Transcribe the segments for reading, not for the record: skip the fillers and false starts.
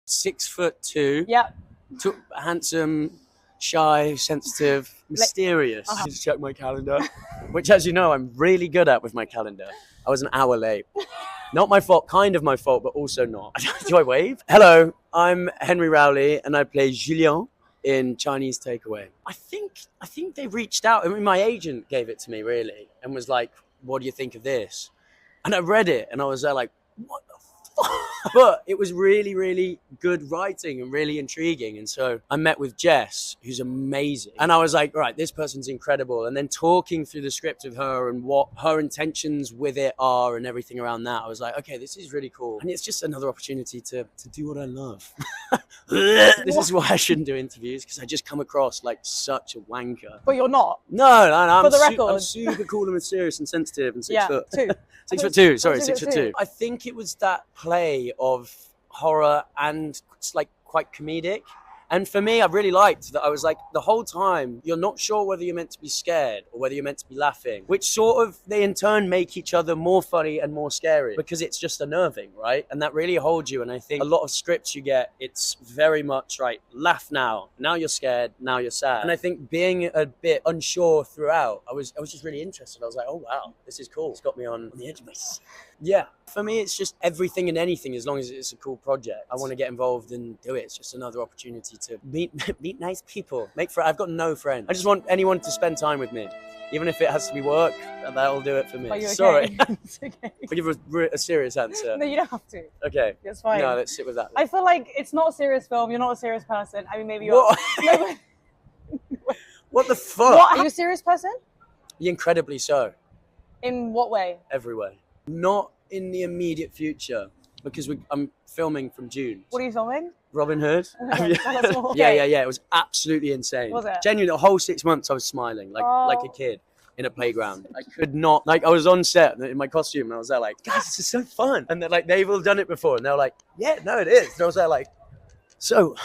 6'2". Yeah. Handsome, shy, sensitive, mysterious. Just check my calendar, which, as you know, I'm really good at with my calendar. I was an hour late. Not my fault, kind of my fault, but also not. Do I wave? Hello, I'm Henry Rowley, and I play Julien in Chinese Takeaway. I think they reached out. I mean, my agent gave it to me, really, and was like, what do you think of this? And I read it, and I was there like, what the fuck? But it was really, really good writing and really intriguing. And so I met with Jess, who's amazing. And I was like, all right, this person's incredible. And then talking through the script of her and what her intentions with it are and everything around that, I was like, okay, this is really cool. And it's just another opportunity to do what I love. This is why I shouldn't do interviews, because I just come across like such a wanker. But you're not. No, For the record. I'm super cool and serious and sensitive and 6 Yeah, foot. 2. 6'2", sorry, 6'2". 6'2". I think it was that play of horror and it's like quite comedic. And for me, I really liked that. I was like, the whole time, you're not sure whether you're meant to be scared or whether you're meant to be laughing, which sort of, they in turn make each other more funny and more scary because it's just unnerving, right? And that really holds you. And I think a lot of scripts you get, it's very much, right, laugh now. Now you're scared, now you're sad. And I think being a bit unsure throughout, I was just really interested. I was like, oh, wow, this is cool. It's got me on the edge of my seat. Yeah, for me, it's just everything and anything as long as it's a cool project. I want to get involved and do it. It's just another opportunity to meet nice people. I've got no friends. I just want anyone to spend time with me. Even if it has to be work, that'll do it for me. Are you okay? Sorry. It's okay. I'll give a serious answer. No, you don't have to. Okay. It's fine. No, let's sit with that. I feel like it's not a serious film. You're not a serious person. I mean, maybe you are. No, What the fuck? what? Are you a serious person? Incredibly so. In what way? Every way. Not in the immediate future, because I'm filming from June. What are you filming? Robin Hood. Okay. Yeah. It was absolutely insane. Was it? Genuinely, the whole 6 months I was smiling like a kid in a playground. I could not, I was on set in my costume and I was there like, guys, this is so fun. And they're like, they've all done it before. And they're like, yeah, no, it is. And I was there like, so,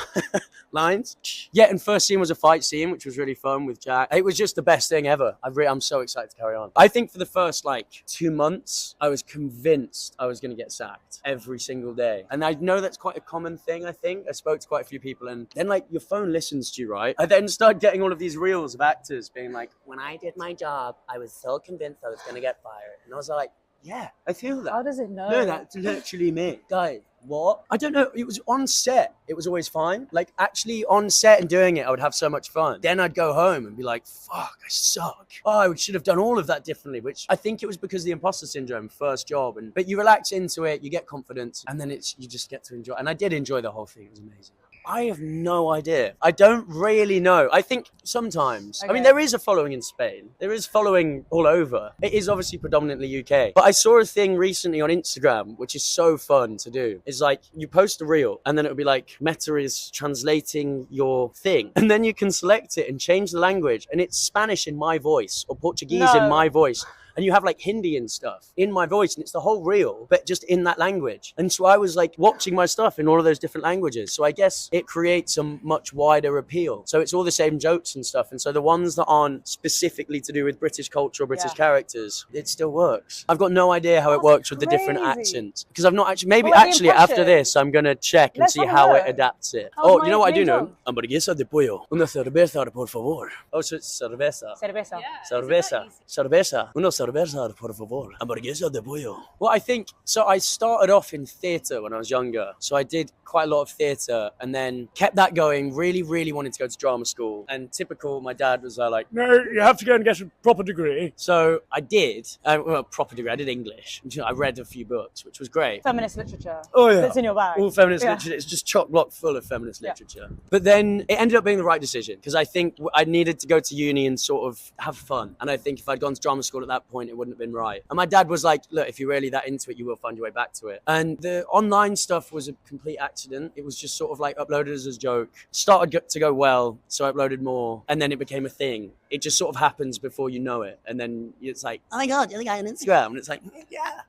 lines. Yeah, and first scene was a fight scene, which was really fun with Jack. It was just the best thing ever. I'm so excited to carry on. I think for the first 2 months, I was convinced I was going to get sacked every single day. And I know that's quite a common thing, I think. I spoke to quite a few people and then your phone listens to you, right? I then started getting all of these reels of actors being like, when I did my job, I was so convinced I was going to get fired. And I was like, yeah, I feel that. How does it know? No, that's literally me. Guys, what? I don't know. It was on set. It was always fine. Actually on set and doing it, I would have so much fun. Then I'd go home and be like, fuck, I suck. Oh, I should have done all of that differently, which I think it was because of the imposter syndrome, first job. But you relax into it, you get confidence, and then you just get to enjoy. And I did enjoy the whole thing. It was amazing. I have no idea. I don't really know. I think sometimes, okay. I mean, there is a following in Spain. There is following all over. It is obviously predominantly UK. But I saw a thing recently on Instagram, which is so fun to do. It's you post a reel and then it'll be Meta is translating your thing. And then you can select it and change the language. And it's Spanish in my voice or Portuguese in my voice. And you have Hindi and stuff in my voice, and it's the whole reel, but just in that language. And so I was watching my stuff in all of those different languages. So I guess it creates a much wider appeal. So it's all the same jokes and stuff. And so the ones that aren't specifically to do with British culture or British characters, it still works. I've got no idea how it works with the different accents because I've not actually, maybe actually after this, I'm going to check and see how it adapts it. Oh, you know what I do know? Hamburguesa de pollo. Una cerveza, por favor. Oh, so it's cerveza. Cerveza. Yeah, Cerveza. Cerveza. Una cerveza, por favor. Hamburguesa de pollo. Well, I think, so I started off in theatre when I was younger. So I did quite a lot of theatre and then kept that going, really, really wanted to go to drama school. And typical, my dad was like, no, you have to go and get a proper degree. So I did, well, proper degree, I did English. I read a few books, which was great. Feminist literature. Oh yeah. It's in your bag. All feminist literature, it's just chock-block full of feminist literature. But then it ended up being the right decision because I think I needed to go to uni and sort of have fun. And I think if I'd gone to drama school at that point, it wouldn't have been right. And my dad was like, look, if you're really that into it, you will find your way back to it. And the online stuff was a complete accident. It was just sort of uploaded as a joke. Started to go well, so I uploaded more. And then it became a thing. It just sort of happens before you know it. And then it's like, oh my God, you're the guy on Instagram. And it's like, yeah.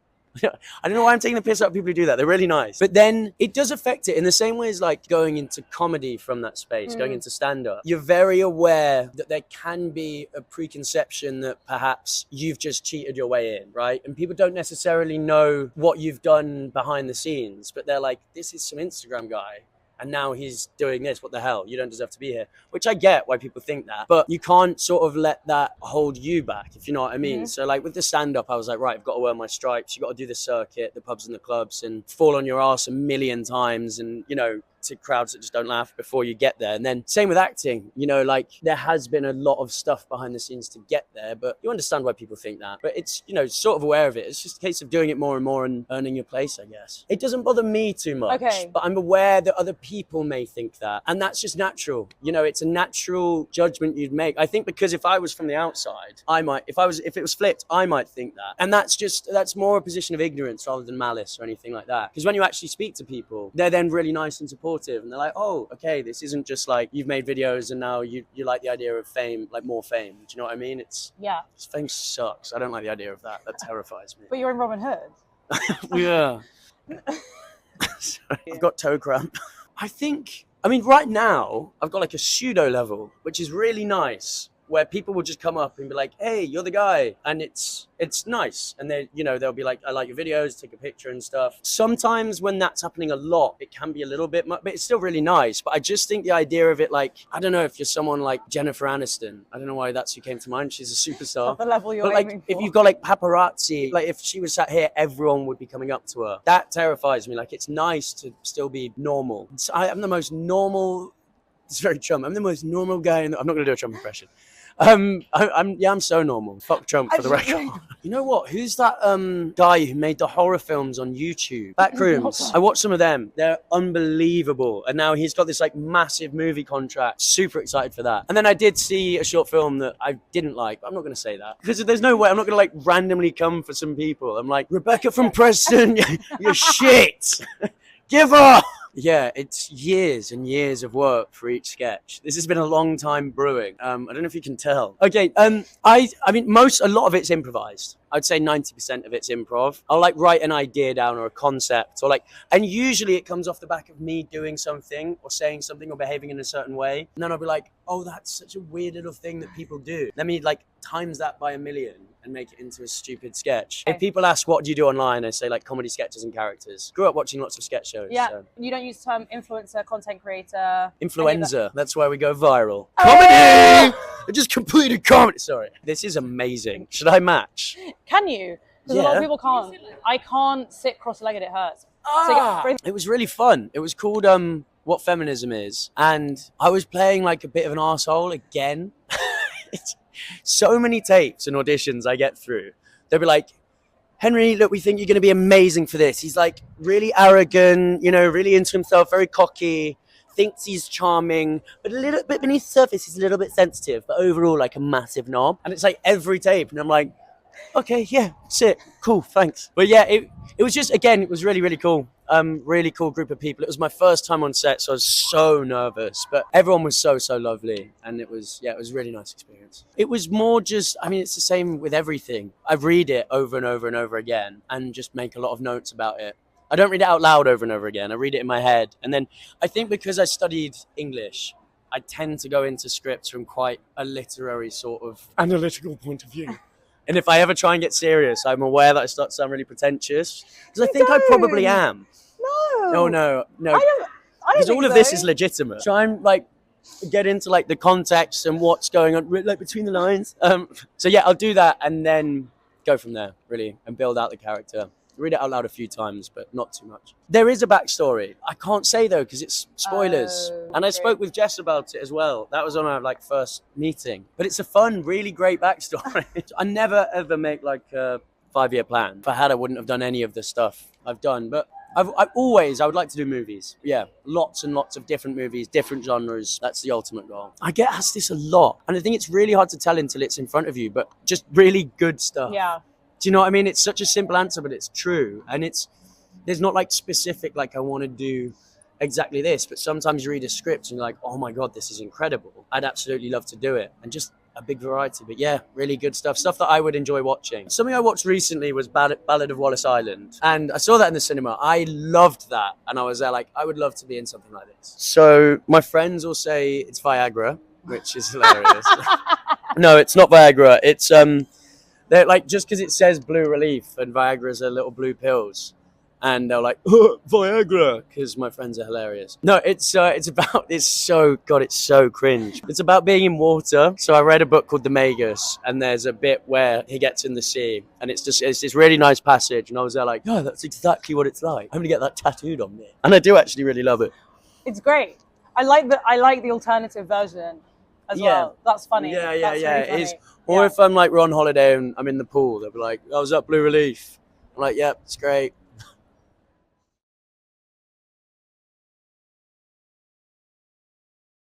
I don't know why I'm taking the piss out of people who do that. They're really nice. But then it does affect it in the same way as going into comedy from that space, going into stand-up. You're very aware that there can be a preconception that perhaps you've just cheated your way in, right? And people don't necessarily know what you've done behind the scenes, but they're like, this is some Instagram guy and now he's doing this. What the hell? You don't deserve to be here. Which I get why people think that, but you can't sort of let that hold you back, if you know what I mean. So like with the stand-up, I was like, right, I've got to wear my stripes. You got to do the circuit, the pubs and the clubs, and fall on your ass a million times, and you know, to crowds that just don't laugh before you get there. And then same with acting, you know, like there has been a lot of stuff behind the scenes to get there, but you understand why people think that. But it's, you know, sort of aware of it. It's just a case of doing it more and more and earning your place, I guess. It doesn't bother me too much, but I'm aware that other people may think that, and that's just natural. You know, it's a natural judgment you'd make. I think because if I was from the outside, I might, if it was flipped, I might think that. And that's more a position of ignorance rather than malice or anything like that. Because when you actually speak to people, they're then really nice and supportive. And they're like, oh, okay, this isn't just like you've made videos and now you like the idea of fame, like more fame. Do you know what I mean? Fame sucks. I don't like the idea of that. That terrifies me. But you're in Robin Hood. Yeah. Sorry. I've got toe cramp. I mean, right now, I've got like a pseudo level, which is really nice, where people will just come up and be like, hey, you're the guy. And it's nice. And they, you know, they'll be like, I like your videos, take a picture and stuff. Sometimes when that's happening a lot, it can be a little bit much, but it's still really nice. But I just think the idea of it, like, I don't know, if you're someone like Jennifer Aniston, I don't know why that's who came to mind. She's a superstar. The level you're but like, aiming for. if you've got like paparazzi, like if she was sat here, everyone would be coming up to her. That terrifies me. Like, it's nice to still be normal. I'm the most normal, it's very Trump. I'm the most normal guy I'm not going to do a Trump impression. I'm so normal. Fuck Trump for the record. You know what? Who's that guy who made the horror films on YouTube? Backrooms. I watched some of them. They're unbelievable. And now he's got this like massive movie contract. Super excited for that. And then I did see a short film that I didn't like. I'm not going to say that because there's no way I'm not going to like randomly come for some people. I'm like, Rebecca from Preston, you're shit. Give up. Yeah, it's years and years of work for each sketch. This has been a long time brewing. I don't know if you can tell. Okay, I mean, a lot of it's improvised. I'd say 90% of it's improv. I'll like write an idea down or a concept or like, and usually it comes off the back of me doing something or saying something or behaving in a certain way. And then I'll be like, oh, that's such a weird little thing that people do. Let me like times that by 1,000,000 and make it into a stupid sketch. Okay. If people ask, what do you do online? I say like comedy sketches and characters. Grew up watching lots of sketch shows. Yeah, so. You don't use the term influencer, content creator. Influenza. That's why we go viral. Comedy! I just completed comedy. Sorry. This is amazing. Should I match? Can you? Because a lot of people can't. I can't sit cross-legged. It hurts. It was really fun. It was called What Feminism Is. And I was playing like a bit of an arsehole again. It's so many tapes and auditions I get through. They'll be like, Henry, look, we think you're going to be amazing for this. He's like really arrogant, you know, really into himself, very cocky, thinks he's charming, but a little bit beneath the surface, he's a little bit sensitive, but overall like a massive knob. And it's like every tape. And I'm like, okay, yeah, that's it. Cool, thanks. But yeah, it was just, again, it was really, really cool. Really cool group of people. It was my first time on set, so I was so nervous, but everyone was so lovely. And it was a really nice experience. It was more just, I mean, it's the same with everything. I read it over and over and over again and just make a lot of notes about it. I don't read it out loud over and over again. I read it in my head. And then I think because I studied English, I tend to go into scripts from quite a literary sort of analytical point of view. And if I ever try and get serious, I'm aware that I start to sound really pretentious. Because I think I probably am. No. Because all of this is legitimate. Try and like get into like the context and what's going on, like between the lines. So yeah, I'll do that and then go from there, really, and build out the character. Read it out loud a few times, but not too much. There is a backstory. I can't say though, because it's spoilers. And I spoke with Jess about it as well. That was on our like first meeting. But it's a fun, really great backstory. I never ever make like a 5-year plan. If I had, I wouldn't have done any of the stuff I've done. But I would like to do movies. Yeah, lots and lots of different movies, different genres. That's the ultimate goal. I get asked this a lot. And I think it's really hard to tell until it's in front of you, but just really good stuff. Yeah. Do you know what I mean? It's such a simple answer, but it's true. And there's not like specific, like I want to do exactly this, but sometimes you read a script and you're like, oh my God, this is incredible. I'd absolutely love to do it. And just a big variety, but yeah, really good stuff that I would enjoy watching. Something I watched recently was Ballad of Wallace Island, and I saw that in the cinema. I loved that, and I was there like, I would love to be in something like this. So my friends will say it's Viagra, which is hilarious. No, it's not Viagra. It's they're like, just because it says blue relief and Viagra's are little blue pills, and they're like, oh, Viagra, because my friends are hilarious. No, it's so cringe. It's about being in water. So I read a book called The Magus, and there's a bit where he gets in the sea, and it's this really nice passage, and I was there like, yeah, that's exactly what it's like. I'm gonna get that tattooed on me, and I do actually really love it. It's great. I like the alternative version as well. That's funny. Yeah. Really funny. It is. Or if I'm like we're on holiday and I'm in the pool, they'll be like, "I was at Blue Relief." I'm like, "Yep, it's great."